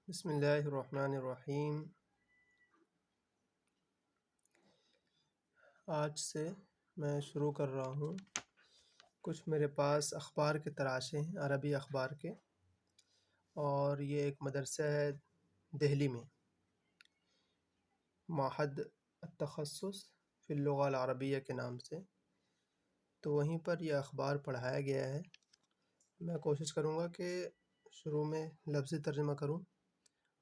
بسم اللہ الرحمن الرحیم۔ آج سے میں شروع کر رہا ہوں۔ کچھ میرے پاس اخبار کے تراشے ہیں، عربی اخبار کے، اور یہ ایک مدرسہ ہے دہلی میں، معہد التخصص فی اللغہ العربیہ کے نام سے، تو وہیں پر یہ اخبار پڑھایا گیا ہے۔ میں کوشش کروں گا کہ شروع میں لفظی ترجمہ کروں،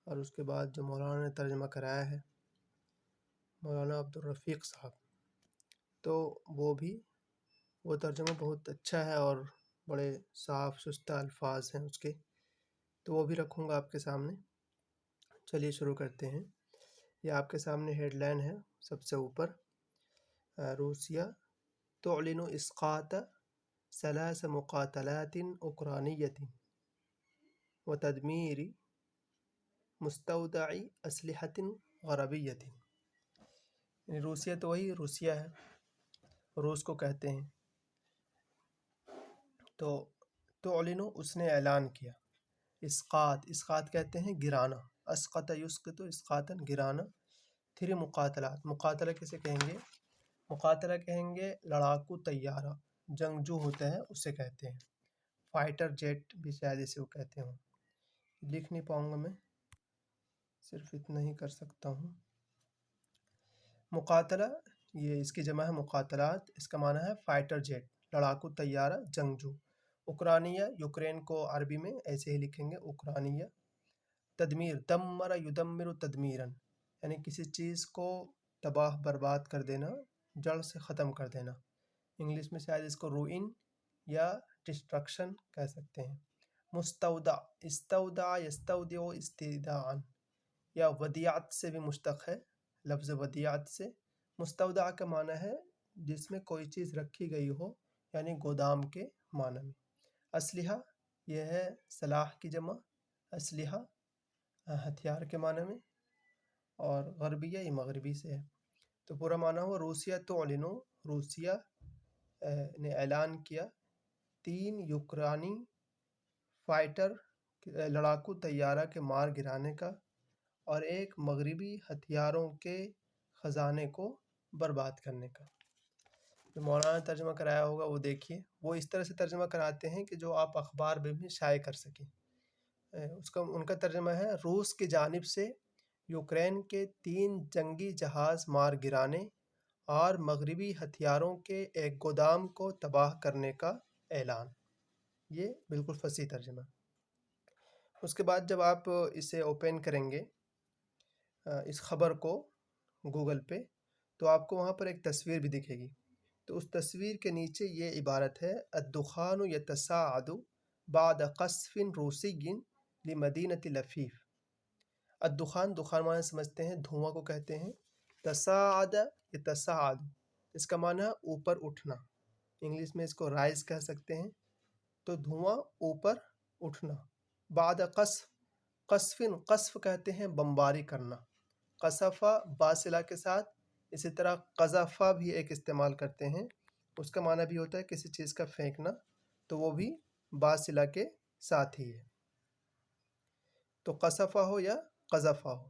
اور اس کے بعد جو مولانا نے ترجمہ کرایا ہے، مولانا عبدالرفیق صاحب، تو وہ ترجمہ بہت اچھا ہے اور بڑے صاف شستہ الفاظ ہیں اس کے، تو وہ بھی رکھوں گا آپ کے سامنے۔ چلیے شروع کرتے ہیں۔ یہ آپ کے سامنے ہیڈ لائن ہے سب سے اوپر، روسیہ تعلن اسقاط ثلاث مقاتلات اوکرانیۃ وتدمیر مستودع اسلحۃ غربیۃ۔ یعنی روسیہ تو وہی روسیہ ہے، روس کو کہتے ہیں۔ تو تعلن، اس نے اعلان کیا، اسقاط کہتے ہیں گرانا، اسقط یسقط اسقاطا گرانا۔ پھر مقاتلہ کسے کہیں گے؟ مقاتلہ کہیں گے لڑاکو طیارہ، جنگجو ہوتا ہے اسے کہتے ہیں، فائٹر جیٹ بھی شاید اسے وہ کہتے ہوں۔ لکھ نہیں پاؤں گا میں، صرف اتنا ہی کر سکتا ہوں۔ مقاتلہ، یہ اس کی جمع ہے مقاتلات، اس کا معنی ہے فائٹر جیٹ، لڑاکو طیارہ، جنگجو۔ اوکرانیہ، یوکرین کو عربی میں ایسے ہی لکھیں گے اوکرانیہ۔ تدمیر، دمر یدمر تدمیرن، یعنی کسی چیز کو تباہ برباد کر دینا، جڑ سے ختم کر دینا۔ انگلش میں شاید اس کو روئن یا ڈسٹرکشن کہہ سکتے ہیں۔ مستودع، استودع یستودع استوداعا، یا ودیعت سے بھی مشتق ہے، لفظ ودیعت سے۔ مستودع کا معنی ہے جس میں کوئی چیز رکھی گئی ہو، یعنی گودام کے معنی میں۔ اسلحہ، یہ ہے سلاح کی جمع، اسلحہ ہتھیار کے معنی میں، اور غربیہ یہ مغربی سے ہے۔ تو پورا معنی ہوا روسیہ تعلن، روسیہ نے اعلان کیا 3 یوکرانی فائٹر لڑاکو طیارہ کے مار گرانے کا، اور ایک مغربی ہتھیاروں کے خزانے کو برباد کرنے کا۔ جو مولانا ترجمہ کرایا ہوگا وہ دیکھیے، وہ اس طرح سے ترجمہ کراتے ہیں کہ جو آپ اخبار میں بھی شائع کر سکیں۔ ان کا ترجمہ ہے، روس کی جانب سے یوکرین کے 3 جنگی جہاز مار گرانے اور مغربی ہتھیاروں کے ایک گودام کو تباہ کرنے کا اعلان۔ یہ بالکل فصیح ترجمہ۔ اس کے بعد جب آپ اسے اوپن کریں گے، اس خبر کو گوگل پہ، تو آپ کو وہاں پر ایک تصویر بھی دکھے گی۔ تو اس تصویر کے نیچے یہ عبارت ہے، الدخان یتصاعد بعد قصف روسی لمدینۃ لفیف۔ الدخان، دخان معنی سمجھتے ہیں دھواں کو کہتے ہیں، تصاعد یتصاعد، اس کا معنی ہے اوپر اٹھنا، انگلش میں اس کو رائز کہہ سکتے ہیں۔ تو دھواں اوپر اٹھنا، بعد قصف، قصف کہتے ہیں بمباری کرنا، قصفہ باصلہ کے ساتھ، اسی طرح قذفہ بھی ایک استعمال کرتے ہیں، اس کا معنی بھی ہوتا ہے کسی چیز کا پھینکنا، تو وہ بھی باصلہ کے ساتھ ہی ہے، تو قصفہ ہو یا قذفہ ہو۔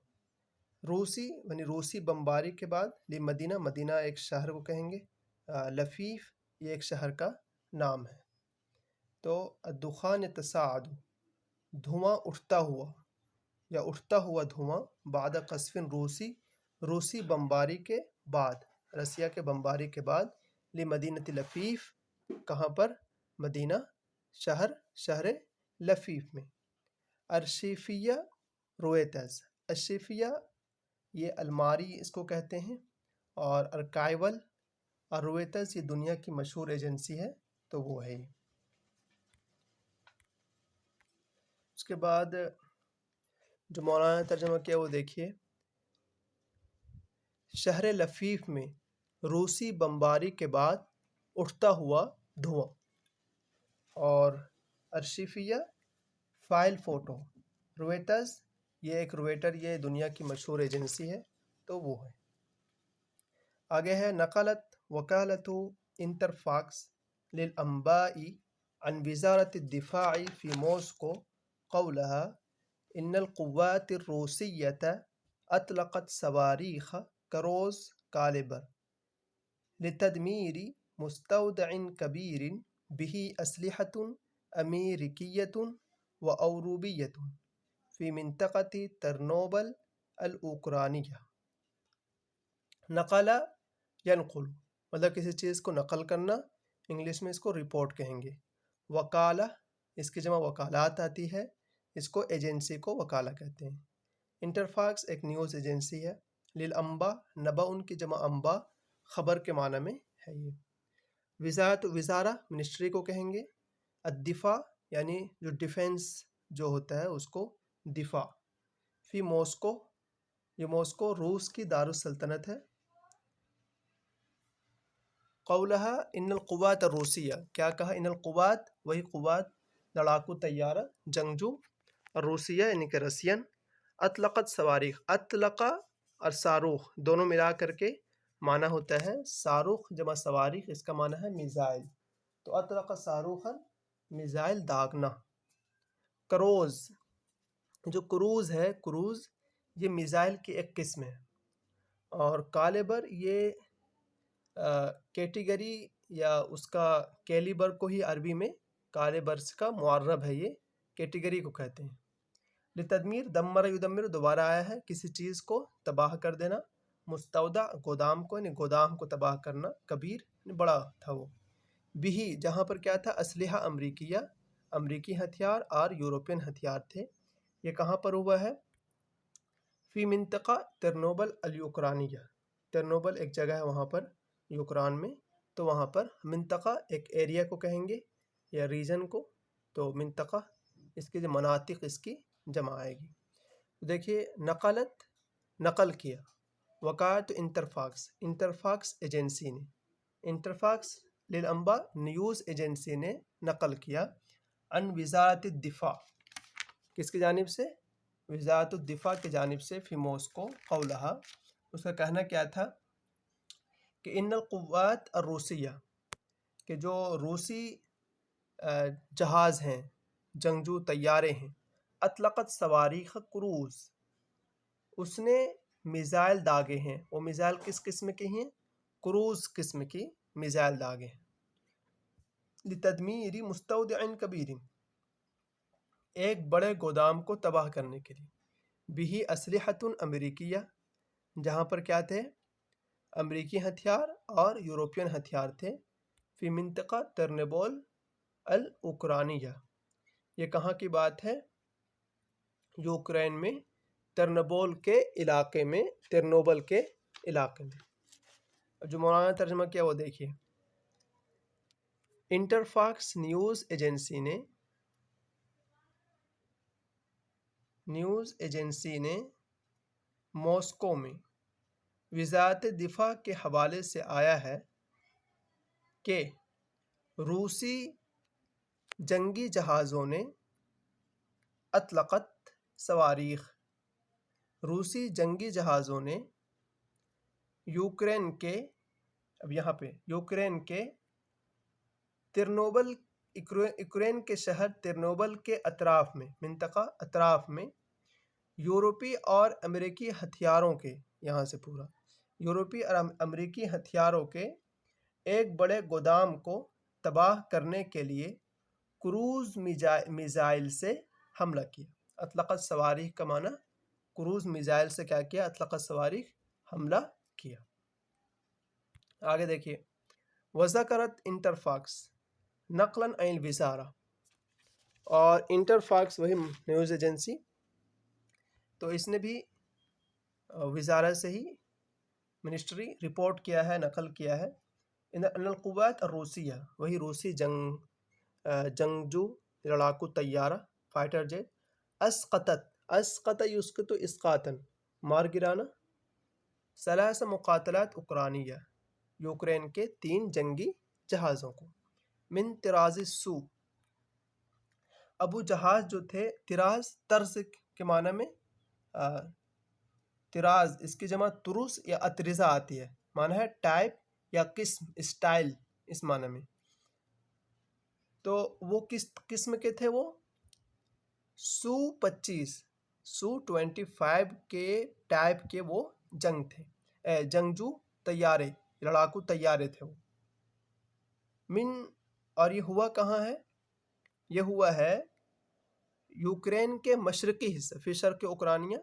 روسی، یعنی روسی بمباری کے بعد، مدینہ، مدینہ ایک شہر کو کہیں گے، لفیف یہ ایک شہر کا نام ہے۔ تو الدخان یتصاعد، دھواں اٹھتا ہوا یا اٹھتا ہوا دھواں، بعد قصف روسی بمباری کے بعد، رسیا کے بمباری کے بعد، لمدینۃ لفیف، کہاں پر؟ مدینہ شہر لفیف میں۔ ارشیفیہ رویتز، ارشیفیہ یہ الماری اس کو کہتے ہیں، اور ارکائیول اور رویتز یہ دنیا کی مشہور ایجنسی ہے، تو وہ ہے۔ اس کے بعد جو مولانا نے ترجمہ کیا وہ دیکھیے، شہر لفیف میں روسی بمباری کے بعد اٹھتا ہوا دھواں، اور ارشیفیہ فائل فوٹو، رویٹرز یہ ایک رویٹر، یہ دنیا کی مشہور ایجنسی ہے، تو وہ ہے۔ آگے ہے، نقلت وکالت انترفاکس للانباء عن وزارت الدفاع فی موسکو قولها ان القوات الروسیۃ اطلقت صواريخ کروز کالبر لتدمیر مستودع کبیر به اسلحة امریکیۃ و اوروبیۃ فی منطقة ترنوبل الاوکرانیہ۔ نقل ینقل مطلب کسی چیز کو نقل کرنا، انگلش میں اس کو رپورٹ کہیں گے۔ وکالہ اس کی جمع وکالات آتی ہے، اس کو ایجنسی کو وکالہ کہتے ہیں۔ انٹرفاکس ایک نیوز ایجنسی ہے۔ للانباء نبا ان کی جمع انباء خبر کے معنی میں ہے یہ۔ وزارت وزارہ منسٹری کو کہیں گے۔ الدفاع یعنی جو ڈیفنس جو ہوتا ہے اس کو دفاع۔ فی ماسکو یہ ماسکو روس کی دارالسلطنت ہے۔ قولہا ان القوات الروسیہ کیا کہا؟ ان القوات وہی قوات لڑاکو طیارہ جنگجو، روسیہ یعنی کہ رسین، اطلقت صواريخ، اطلقہ اور صاروخ دونوں ملا کر کے معنی ہوتا ہے صاروخ جمع صواريخ، اس کا معنی ہے میزائل، تو اطلق صاروخا میزائل داغنا۔ کروز جو کروز ہے، کروز یہ میزائل کی ایک قسم ہے، اور کالبر یہ کیٹیگری یا اس کا کیلیبر کو ہی عربی میں کالبرس کا معرب ہے، یہ کیٹیگری کو کہتے ہیں۔ لتدمیر دمر یدمر دوبارہ آیا ہے، کسی چیز کو تباہ کر دینا۔ مستودع گودام کو یعنی گودام کو تباہ کرنا، کبیر یعنی بڑا تھا وہ۔ بھی جہاں پر کیا تھا؟ اسلحہ امریکیہ، امریکی ہتھیار اور یورپین ہتھیار تھے۔ یہ کہاں پر ہوا ہے؟ فی منطقہ ترنوبل الیوکرانیہ، ترنوبل ایک جگہ ہے وہاں پر یوکران میں، تو وہاں پر منطقہ ایک ایریا کو کہیں گے یا ریجن کو، تو منطقہ اس کے جو مناطق اس کی جمع آئے گی۔ دیکھیے نقلت نقل کیا، وقعت انٹرفاکس انٹرفاکس ایجنسی نے، انٹرفاکس للانباء نیوز ایجنسی نے نقل کیا، ان وزارت الدفاع کس کی جانب سے؟ وزارت الدفاع کی جانب سے، فی ماسکو قولہا اس کا کہنا کیا تھا کہ ان القوات الروسیہ کہ جو روسی جہاز ہیں، جنگجو طیارے ہیں، اطلقت صواريخ کروز اس نے میزائل داغے ہیں، وہ میزائل کس قسم کے ہیں؟ کروز قسم کی میزائل داغے ہیں۔ لتدمیر مستودع کبیر ایک بڑے گودام کو تباہ کرنے کے لیے۔ بھی اسلحة امریکیہ جہاں پر کیا تھے؟ امریکی ہتھیار اور یورپین ہتھیار تھے۔ فی منطقہ ترنوبل الاوکرانیہ یہ کہاں کی بات ہے؟ یوکرین میں، ترنوبل کے علاقے میں، ترنوبل کے علاقے میں۔ جو مولانا ترجمہ کیا وہ دیکھیے۔ انٹرفاکس نیوز ایجنسی نے ماسکو میں وزارت دفاع کے حوالے سے آیا ہے کہ روسی جنگی جہازوں نے اطلقت صواريخ روسی جنگی جہازوں نے یوکرین کے، اب یہاں پہ یوکرین کے ترنوبل، یوکرین کے شہر ترنوبل کے اطراف میں، منطقہ اطراف میں یورپی اور امریکی ہتھیاروں کے، یہاں سے پورا یورپی اور امریکی ہتھیاروں کے ایک بڑے گودام کو تباہ کرنے کے لیے کروز میزائل سے حملہ کیا۔ اطلقت صواريخ کا معنی کروز میزائل سے کیا کیا؟ اطلقت صواريخ حملہ کیا۔ آگے دیکھیے، وذکرت انٹرفاکس نقلاً عن الوزارہ، اور انٹرفاکس وہی نیوز ایجنسی، تو اس نے بھی وزارہ سے ہی منسٹری رپورٹ کیا ہے، نقل کیا ہے۔ ان القوات الروسیہ وہی روسی جنگجو لڑاکو طیارہ فائٹر جیٹ، اسقط یسقط اسقاطا مار گرانا، ثلاث مقاتلات اوکرانیہ یوکرین کے 3 جنگی جہازوں کو، من طراز السو ابو جہاز جو تھے، طراز طرز کے معنی میں، طراز اس کی جمع ترس یا اطرزہ آتی ہے، معنی ہے ٹائپ یا قسم، اسٹائل اس معنی میں۔ تو وہ کس قسم کے تھے؟ وہ سو 25 Su-25 کے ٹائپ کے وہ جنگ تھے، جنگجو طیارے، لڑاکو طیارے تھے وہ۔ من، اور یہ ہوا کہاں ہے؟ یہ ہوا ہے یوکرین کے مشرقی حصے، فی شرق اوکرانیہ،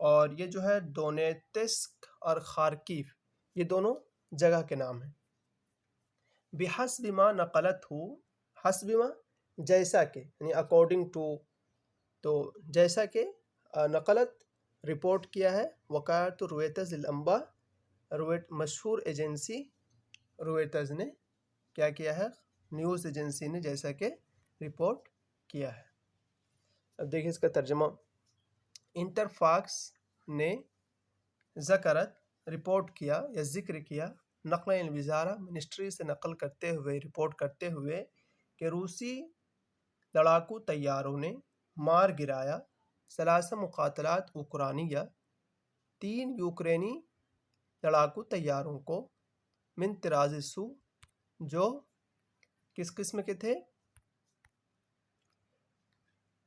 اور یہ جو ہے دونیتسک اور خارکیف، یہ دونوں جگہ کے نام ہیں۔ بحسب ما نقلت ہو، حسب ما جیسا کہ، یعنی اکارڈنگ ٹو، تو جیسا کہ نقلت رپورٹ کیا ہے، وکالت رویترز الانباء، مشہور ایجنسی رویترز نے کیا کیا ہے، نیوز ایجنسی نے جیسا کہ رپورٹ کیا ہے۔ اب دیکھیں اس کا ترجمہ۔ انٹرفاکس نے ذکرت رپورٹ کیا یا ذکر کیا، نقل الوزارہ منسٹری سے نقل کرتے ہوئے، رپورٹ کرتے ہوئے کہ روسی لڑاکو طیاروں نے مار گرایا ثلاث مقاتلات اوکرانیہ، 3 یوکرینی لڑاکو طیاروں کو، من طراز سو، جو کس قسم کے تھے؟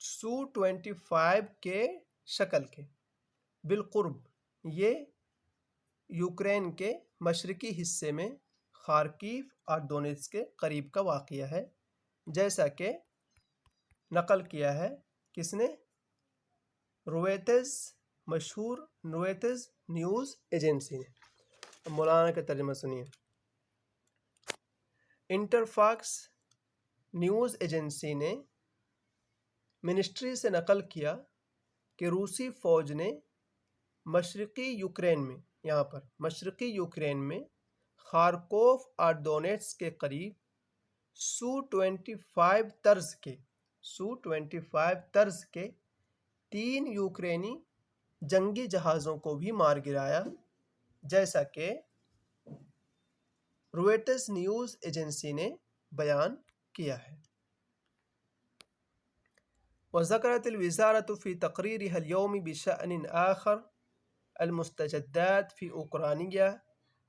Su-25 کے شکل کے، بالقرب، یہ یوکرین کے مشرقی حصے میں خارکیف اور دونیتسک کے قریب کا واقعہ ہے، جیسا کہ نقل کیا ہے کس نے؟ رویترز، مشہور رویترز نیوز ایجنسی نے۔ مولانا کا ترجمہ سنیے۔ انٹرفاکس نیوز ایجنسی نے منسٹری سے نقل کیا کہ روسی فوج نے مشرقی یوکرین میں، یہاں پر مشرقی یوکرین میں خارکوف اور دونیٹس کے قریب Su-25 طرز کے 3 یوکرینی جنگی جہازوں کو بھی مار گرایا، جیسا کہ رویٹرز نیوز ایجنسی نے بیان کیا ہے۔ وذكرت الوزارة في تقريرها اليومي بشأن آخر المستجدات في أوكرانيا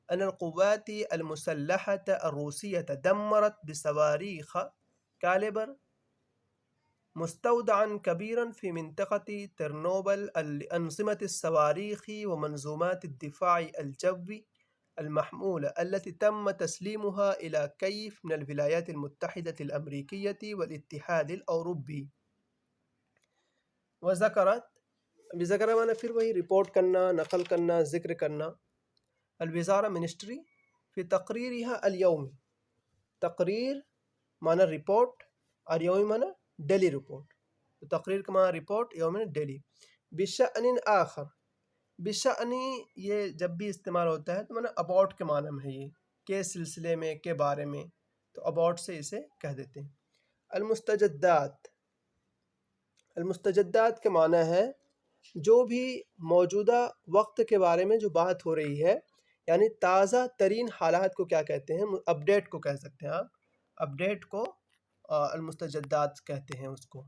أن القوات المسلحة الروسية دمرت بصواريخ كاليبر مستودعا كبيرا في منطقة ترنوبل لأنظمة الصواريخ ومنظومات الدفاع الجوي المحمولة التي تم تسليمها إلى كييف من الولايات المتحدة الأمريكية والاتحاد الأوروبي۔ وذکرت، ابھی ذکر مانا پھر وہی رپورٹ کرنا، نقل کرنا، ذکر کرنا۔ الوزارہ منسٹری، فی تقریرها الیومی، تقریر مانا رپورٹ، اور یومی مانا ڈیلی رپورٹ، تو تقریر کا مانا رپورٹ، یوم ڈیلی۔ بشأن آخر، بشأنی یہ جب بھی استعمال ہوتا ہے تو مانا اباؤٹ کے معنی میں ہے، یہ کے سلسلے میں، کے بارے میں، تو اباؤٹ سے اسے کہہ دیتے ہیں۔ المستجدات، المستجدات کے معنی ہے جو بھی موجودہ وقت کے بارے میں جو بات ہو رہی ہے، یعنی تازہ ترین حالات کو کیا کہتے ہیں؟ اپڈیٹ کو کہہ سکتے ہیں آپ، اپڈیٹ کو المستجدات کہتے ہیں اس کو۔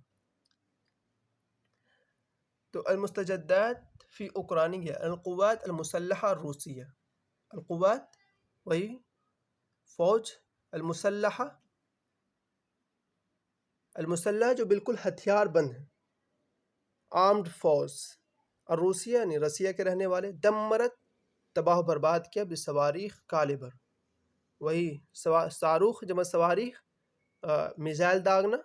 تو المستجدات فی اوکرانیہ، القوات المسلحہ الروسیہ، القوات وہی فوج، المسلحہ، المسلح جو بالکل ہتھیار بند ہے، آرمڈ فورس، اور روسیہ یعنی رسیہ کے رہنے والے، دمرت تباہ و برباد کیا، بصواريخ کالیبر، وہی صاروخ جمع صواريخ، میزائل داغنا،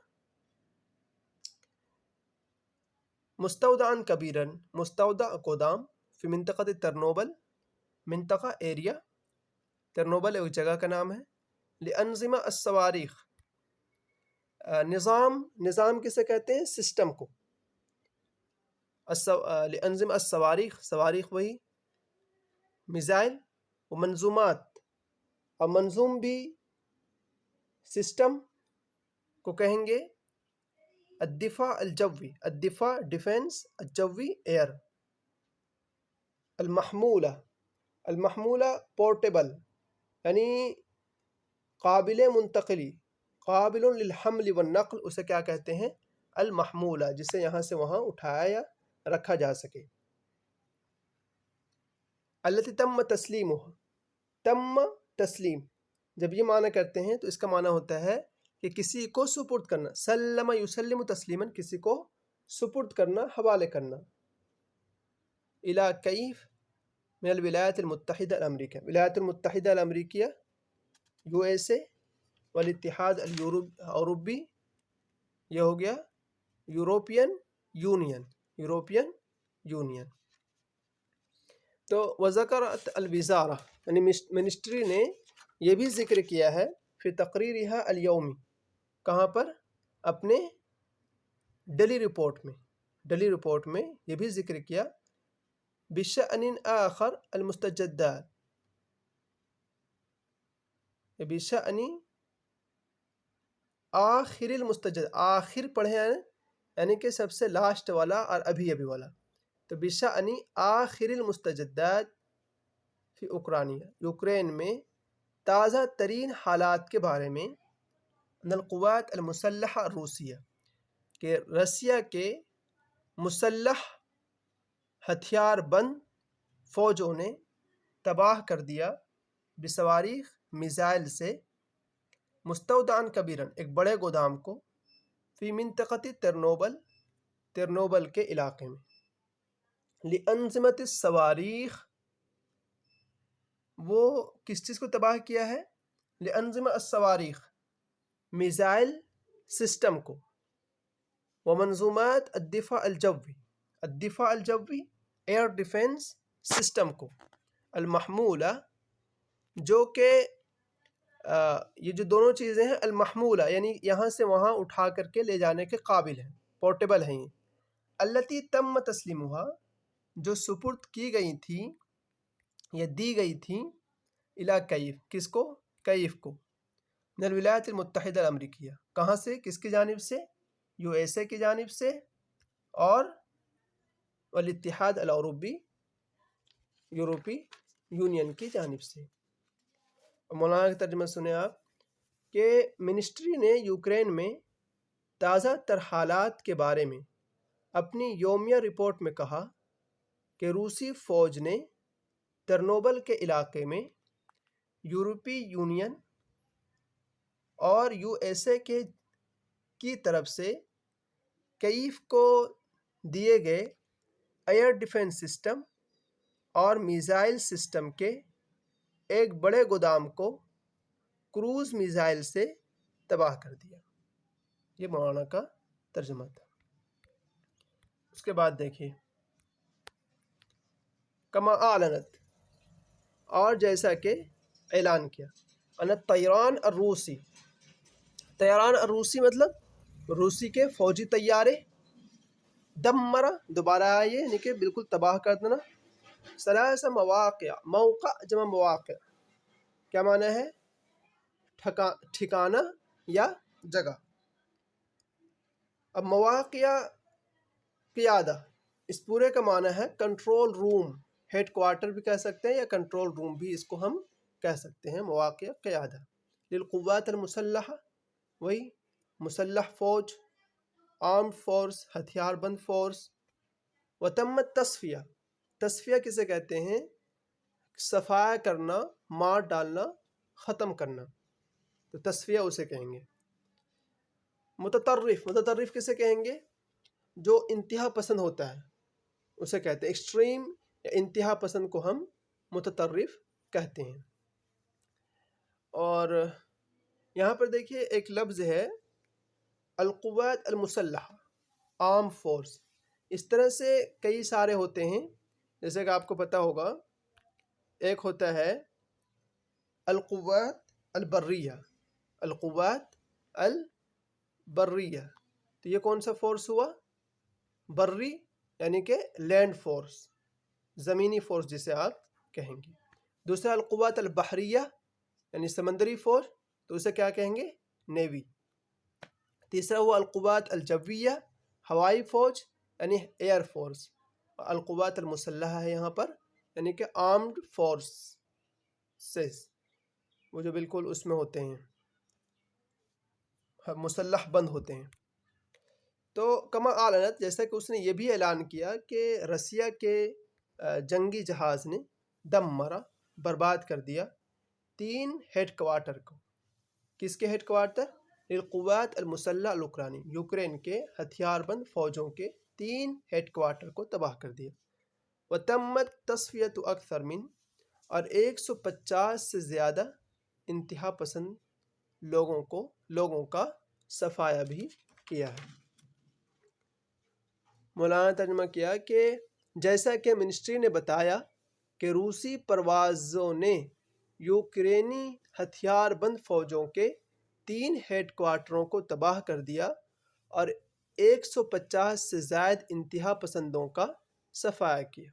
مستودعا کبیرا، مستودع گودام، فی منطقہ ترنوبل، منطقہ ایریا، ترنوبل ایک جگہ کا نام ہے، لانظمہ الصواريخ، نظام کسے کہتے ہیں؟ سسٹم کو، لانظمہ الصواريخ، صواريخ وہی میزائل، و منظومات، اور منظوم بھی سسٹم کو کہیں گے، الدفاع الجوی، الدفاع ڈیفنس، الجوی ایئر، المحمولہ، المحمولہ پورٹیبل، یعنی قابل منتقلی، قابل للحمل والنقل، اسے کیا کہتے ہیں؟ المحمولہ، جسے یہاں سے وہاں اٹھایا یا رکھا جا سکے۔ التي تم تسلیمها، تم تسلیم، جب یہ معنی کرتے ہیں تو اس کا معنی ہوتا ہے کہ کسی کو سپرد کرنا، سلم یسلم تسلیما، کسی کو سپرد کرنا، حوالے کرنا، الا کیف من الولایات المتحدہ الامریکہ، ولایات المتحدہ الامریکیہ یو ایس اے، والاتحاد الاوروبی یہ ہو گیا یوروپین یونین. تو وذکرت الوزارہ یعنی منسٹری نے یہ بھی ذکر کیا ہے فی تقریرها الیومی، کہاں پر؟ اپنے ڈیلی رپورٹ میں یہ بھی ذکر کیا بشأن آخر المستجدات، بشأن آخر المستجد، آخر پڑھے ہیں یعنی کہ سب سے لاسٹ والا اور ابھی والا، تو بشأن آخر المستجدات فی اوکرانیہ، یوکرین میں تازہ ترین حالات کے بارے میں، ان القوات المسلحہ الروسیہ کہ رسیا کے مسلح ہتھیار بند فوجوں نے تباہ کر دیا بصواريخ میزائل سے مستودعاً کبیرن ایک بڑے گودام کو فی منطقتی ترنوبل کے علاقے میں، لأنظمة الصواريخ، وہ کس چیز کو تباہ کیا ہے؟ لأنظمة الصواريخ، میزائل سسٹم کو، ومنظومات الدفاع الجوی ایئر ڈیفنس سسٹم کو، المحمولہ جو کہ یہ جو دونوں چیزیں ہیں المحمولہ یعنی یہاں سے وہاں اٹھا کر کے لے جانے کے قابل ہیں، پورٹیبل ہیں، التی تم تسلیمها جو سپرد کی گئی تھی یا دی گئی تھی، الی کیف، کس کو؟ کیف کو، من الولایات المتحدہ الامریکیہ، کہاں سے؟ کس کی جانب سے؟ یو ایس اے کی جانب سے، اور والاتحاد الاوروبی، یورپی یونین کی جانب سے. مولانا کا ترجمہ سنیں آپ کہ منسٹری نے یوکرین میں تازہ تر حالات کے بارے میں اپنی یومیہ رپورٹ میں کہا کہ روسی فوج نے ترنوبل کے علاقے میں یورپی یونین اور یو ایس اے کی طرف سے کیف کو دیے گئے ایئر ڈیفنس سسٹم اور میزائل سسٹم کے ایک بڑے گودام کو کروز میزائل سے تباہ کر دیا. یہ مولانا کا ترجمہ تھا. اس کے بعد دیکھیے کما اعلنت، اور جیسا کہ اعلان کیا، ان الطیران الروسی، طیران الروسی مطلب روسی کے فوجی طیارے، دمرہ دوبارہ آئیے یعنی کہ بالکل تباہ کر دینا، ثلاث مواقع، موقع جمع مواقع، کیا معنی ہے؟ ٹھکانہ یا جگہ. اب مواقع قیادہ، اس پورے کا معنی ہے کنٹرول روم، ہیڈ کوارٹر بھی کہہ سکتے ہیں یا کنٹرول روم بھی اس کو ہم کہہ سکتے ہیں. مواقع قیادہ للقوات المسلحہ، وہی مسلح فوج، آرمڈ فورس، ہتھیار بند فورس. وتمت تصفیہ، تصفیہ کسے کہتے ہیں؟ صفایا کرنا، مار ڈالنا، ختم کرنا، تو تصفیہ اسے کہیں گے. متطرف کسے کہیں گے؟ جو انتہا پسند ہوتا ہے اسے کہتے ہیں ایکسٹریم، یا انتہا پسند کو ہم متطرف کہتے ہیں. اور یہاں پر دیکھیے ایک لفظ ہے القوات المسلحہ، آرم فورس. اس طرح سے کئی سارے ہوتے ہیں، جیسے کہ آپ کو پتہ ہوگا ایک ہوتا ہے القوات البریہ، القوات البریہ، تو یہ کون سا فورس ہوا؟ بری یعنی کہ لینڈ فورس، زمینی فورس جسے آپ کہیں گے. دوسرا القوات البحریہ یعنی سمندری فورس، تو اسے کیا کہیں گے؟ نیوی. تیسرا ہوا القوات الجویہ، ہوائی فوج یعنی ایئر فورس. القوات المسلحہ ہے یہاں پر یعنی کہ آرمڈ فورسز، وہ جو بالکل اس میں ہوتے ہیں، مسلح بند ہوتے ہیں. تو کما اعلنت، جیسا کہ اس نے یہ بھی اعلان کیا کہ رسیا کے جنگی جہاز نے دم مرا، برباد کر دیا 3 ہیڈ کوارٹر کو. کس کے ہیڈ کوارٹر؟ للقوات المسلح الاوکرانی، یوکرین کے ہتھیار بند فوجوں کے 3 ہیڈ کوارٹر کو تباہ کر دیا۔ وتمت تصفیۃ اکثر من، اور 150 سے زیادہ انتہا پسند لوگوں کا صفایا بھی کیا ہے۔ مولانا ترجمہ کیا کہ جیسا کہ منسٹری نے بتایا کہ روسی پروازوں نے یوکرینی ہتھیار بند فوجوں کے 3 ہیڈ کوارٹروں کو تباہ کر دیا اور 150 سے زائد انتہا پسندوں کا صفایا کیا۔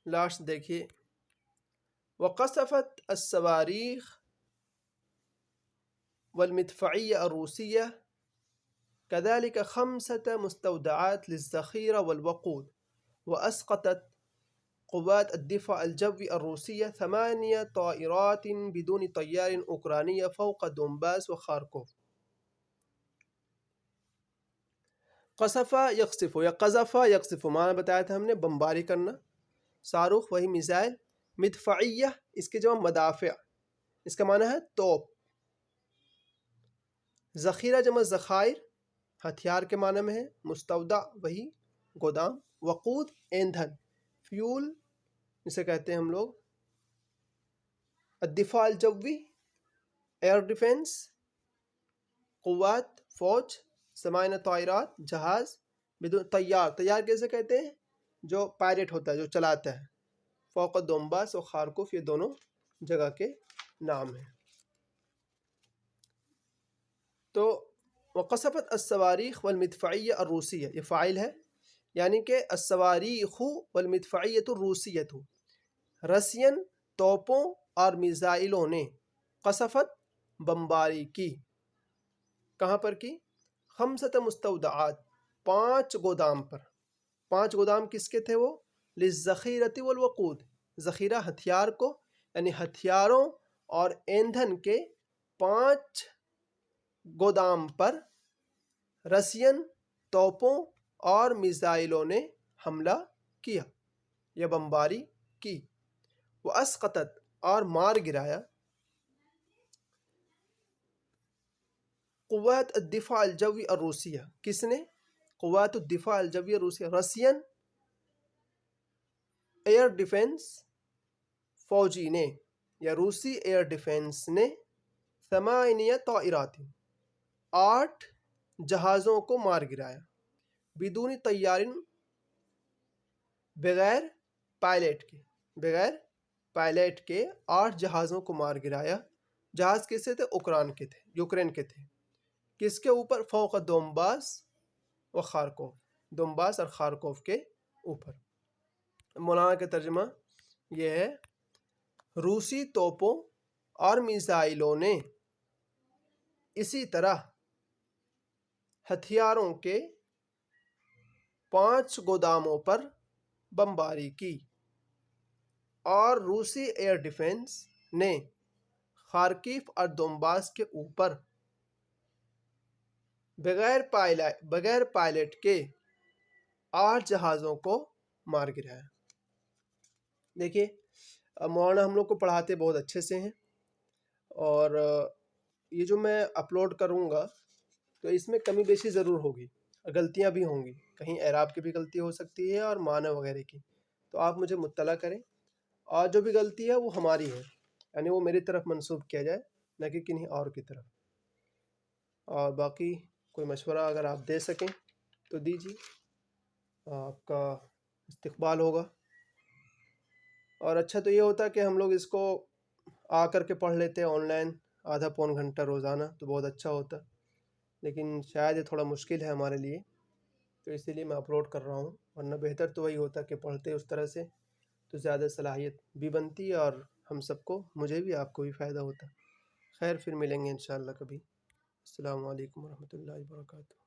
لاسٹ دیکھیے، وقصفت الصواريخ والمدفعية الروسية كذلك 5 مستودعات للذخيرة والوقود، وأسقطت قوات الدفاع الجوي الروسية 8 طائرات بدون طيار أوكرانية فوق دونباس وخاركوف۔ قصفہ یقصف یا قذفہ یقصف معنی بتایا تھا ہم نے، بمباری کرنا، صاروخ وہی میزائل، مدفعیہ اس کے جمع مدافع، اس کا معنی ہے توپ، ذخیرہ جمع ذخائر ہتھیار کے معنی میں ہے، مستودع وہی گودام، وقود ایندھن فیول جسے کہتے ہیں ہم لوگ، الدفاع الجوی ایئر ڈیفنس، قوات فوج، 8 طائرات جہاز، طیار کیسے کہتے ہیں جو پائلٹ ہوتا ہے جو چلاتا ہے، فوق دونباس و خارکوف یہ دونوں جگہ کے نام ہیں۔ تو وقصفت الصواريخ والمدفعية الروسية یہ فاعل ہے، یعنی کہ الصواريخ والمدفعية الروسية، رسین توپوں اور میزائلوں نے قصفت بمباری کی، کہاں پر کی؟ 5 مستودعات 5 گودام پر، 5 گودام کس کے تھے وہ؟ للذخیرۃ والوقود، ذخیرہ ہتھیار کو یعنی ہتھیاروں اور ایندھن کے 5 گودام پر رسین توپوں اور میزائلوں نے حملہ کیا یا بمباری کی۔ واسقطت اور مار گرایا، قوات الدفاع الجوی الروسیہ، کس نے؟ قوات الدفاع الجوی الروسیہ، رسین ایئر ڈیفنس فوجی نے یا روسی ایئر ڈیفنس نے 8 طائرات 8 جہازوں کو مار گرایا، بدون طیار بغیر پائلٹ کے 8 جہازوں کو مار گرایا۔ جہاز کس سے تھے؟ یوکرین کے تھے، کس کے اوپر؟ فوق دونباس و خارکوف، دونباس اور خارکوف کے اوپر۔ مولانا کا ترجمہ یہ ہے، روسی توپوں اور میزائلوں نے اسی طرح ہتھیاروں کے 5 گوداموں پر بمباری کی، اور روسی ایئر ڈیفنس نے خارکیف اور دونباس کے اوپر بغیر پائلٹ کے 8 جہازوں کو مار گرایا۔ دیکھیے مولانا ہم لوگ کو پڑھاتے بہت اچھے سے ہیں، اور یہ جو میں اپلوڈ کروں گا تو اس میں کمی بیشی ضرور ہوگی، غلطیاں بھی ہوں گی، کہیں اعراب کی بھی غلطی ہو سکتی ہے اور معنی وغیرہ کی، تو آپ مجھے مطلع کریں، اور جو بھی غلطی ہے وہ ہماری ہے، یعنی وہ میری طرف منسوب کیا جائے نہ کہ کنہیں اور کی طرف۔ اور باقی کوئی مشورہ اگر آپ دے سکیں تو دیجیے، آپ کا استقبال ہوگا۔ اور اچھا تو یہ ہوتا کہ ہم لوگ اس کو آ کر کے پڑھ لیتے آن لائن آدھا پون گھنٹہ روزانہ، تو بہت اچھا ہوتا، لیکن شاید یہ تھوڑا مشکل ہے ہمارے لیے، تو اسی لیے میں اپلوڈ کر رہا ہوں، ورنہ بہتر تو وہی ہوتا کہ پڑھتے اس طرح سے تو زیادہ صلاحیت بھی بنتی، اور ہم سب کو، مجھے بھی آپ کو بھی فائدہ ہوتا۔ خیر، پھر ملیں گے انشاءاللہ کبھی۔ السلام علیکم ورحمۃ اللہ وبرکاتہ۔